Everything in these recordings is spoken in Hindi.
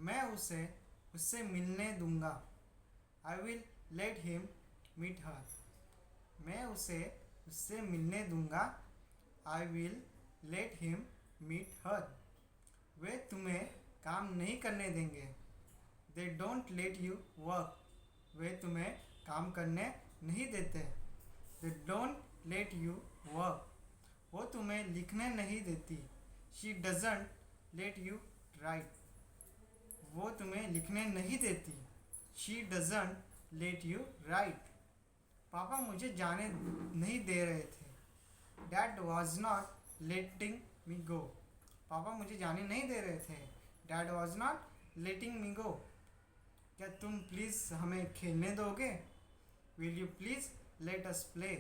मैं उसे उससे मिलने दूंगा। I will let him meet her. मैं उसे उससे मिलने दूंगा। I will let him meet her. वे तुम्हें काम नहीं करने देंगे। They don't let you work. वे तुम्हें काम करने नहीं देते। They don't let you work. वो तुम्हें लिखने नहीं देती। She doesn't let you write. वो तुम्हें लिखने नहीं देती। She doesn't let you write. पापा मुझे जाने नहीं दे रहे थे। डैड वॉज नॉट लेटिंग मी गो। पापा मुझे जाने नहीं दे रहे थे। डैड वॉज नॉट लेटिंग मी गो। क्या तुम प्लीज़ हमें खेलने दोगे? Will you please let us play.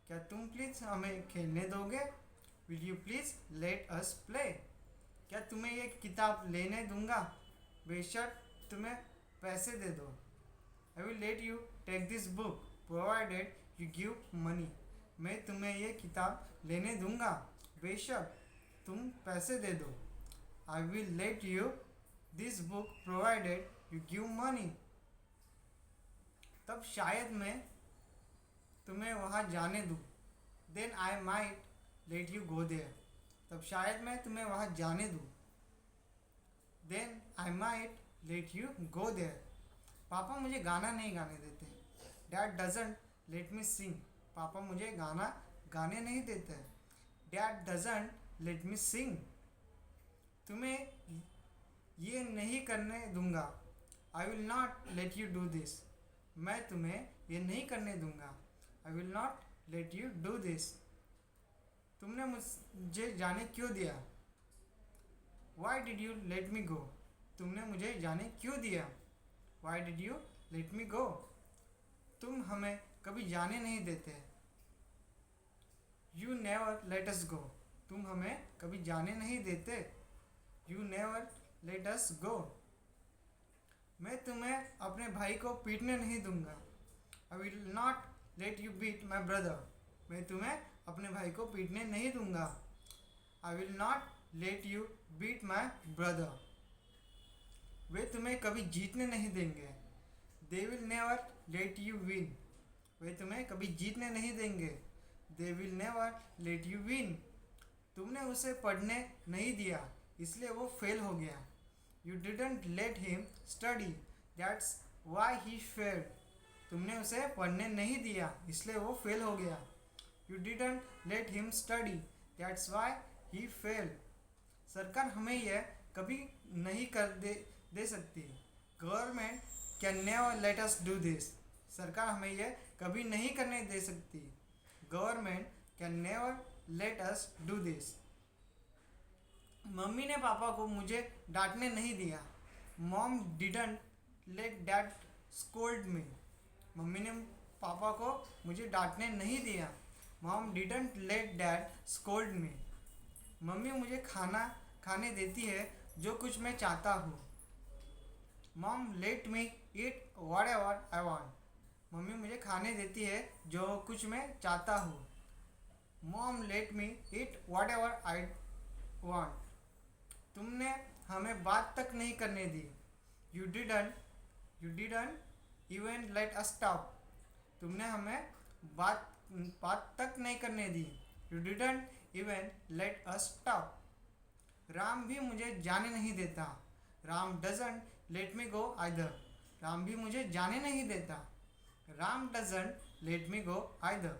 क्या तुम प्लीज़ हमें खेलने दोगे? Will you please let us play. क्या तुम्हें ये किताब लेने दूंगा? बेशक तुम्हें पैसे दे दो। I will let you take this book provided you give money. मैं तुम्हें ये किताब लेने दूंगा, बेशक तुम पैसे दे दो। I will let you this book provided you give money. तब शायद मैं तुम्हें वहाँ जाने दूँ। Then I might let you go there. तब शायद मैं तुम्हें वहाँ जाने दूँ। Then I might let you go there. पापा मुझे गाना नहीं गाने देते। Dad doesn't let me sing. पापा मुझे गाना गाने नहीं देते। Dad doesn't let me sing. तुम्हें ये नहीं करने दूंगा। I will not let you do this. मैं तुम्हें ये नहीं करने दूंगा। I will not let you do this. तुमने मुझे जाने क्यों दिया? Why did you let me go. तुमने मुझे जाने क्यों दिया? Why did you let me go. तुम हमें कभी जाने नहीं देते। You never let us go. तुम हमें कभी जाने नहीं देते। You never let us go. मैं तुम्हें अपने भाई को पीटने नहीं दूंगा। I will not let you beat my brother. मैं तुम्हें अपने भाई को पीटने नहीं दूंगा। I will not let you beat my brother. वे तुम्हें कभी जीतने नहीं देंगे। They will never let you win. वे तुम्हें कभी जीतने नहीं देंगे। They will never let you win. तुमने उसे पढ़ने नहीं दिया, इसलिए वो फेल हो गया। You didn't let him study, that's why he failed. तुमने उसे पढ़ने नहीं दिया, इसलिए वो फेल हो गया। You didn't let him study, that's why he failed. सरकार हमें यह कभी नहीं कर दे सकती। Government can never let us do this. सरकार हमें यह कभी नहीं करने दे सकती। Government can never let us do this. Mummy ने पापा को मुझे डांटने नहीं दिया। Mom didn't late dad scold me. Mummy ने पापा को मुझे डांटने नहीं दिया। Mom didn't late dad scold me. Mummy मुझे खाना खाने देती है जो कुछ मैं चाहता हूँ। Mom let me eat whatever I want. मम्मी मुझे खाने देती है जो कुछ मैं चाहता हूँ। Mom let me eat whatever I want. तुमने हमें बात तक नहीं करने दी। You didn't even let us talk. तुमने हमें बात तक नहीं करने दी। You didn't even let us talk. Ram भी मुझे जाने नहीं देता। Ram doesn't let me go either. Ram भी मुझे जाने नहीं देता। Ram doesn't let me go either.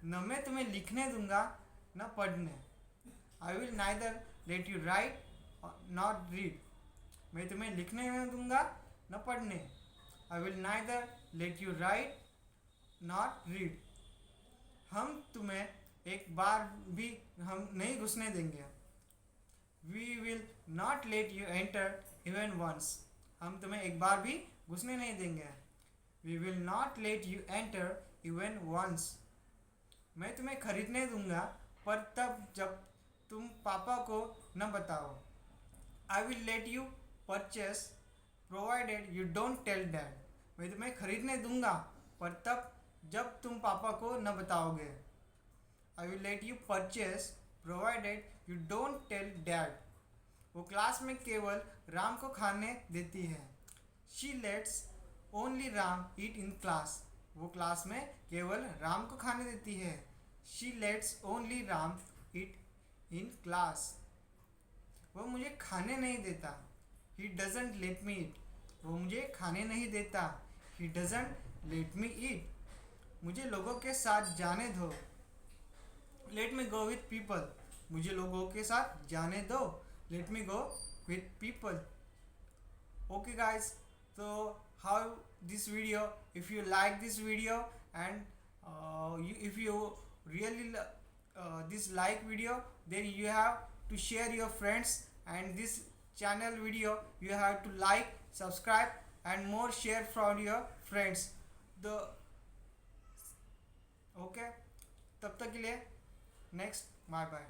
न मैं तुम्हें लिखने दूंगा न पढ़ने। I will neither let you write not read. मैं तुम्हें लिखने नहीं दूंगा न पढ़ने। I will neither let you write not read. हम तुम्हें एक बार भी हम नहीं घुसने देंगे। We will not let you enter even once. हम तुम्हें एक बार भी घुसने नहीं देंगे। We will not let you enter even once. मैं तुम्हें खरीदने दूंगा, पर तब जब तुम पापा को न बताओ। I will let you purchase provided you don't tell dad. मैं तुम्हें खरीदने दूंगा, पर तब जब तुम पापा को न बताओगे। I will let you purchase provided you don't tell dad. वो क्लास में केवल राम को खाने देती है। She lets only Ram eat in class. वो क्लास में केवल राम को खाने देती है। She lets only Ram eat in class. वो मुझे खाने नहीं देता। He doesn't let me eat. वो मुझे खाने नहीं देता। He doesn't let me eat. मुझे लोगों के साथ जाने दो। Late me go with people. मुझे लोगों के साथ जाने दो। Late me go with people. Okay guys, so how this video, if you like this video and if you really this like video, then you have to share your friends, and this channel video you have to like, subscribe and more share from your friends. The okay, तब तक के लिए next, bye bye.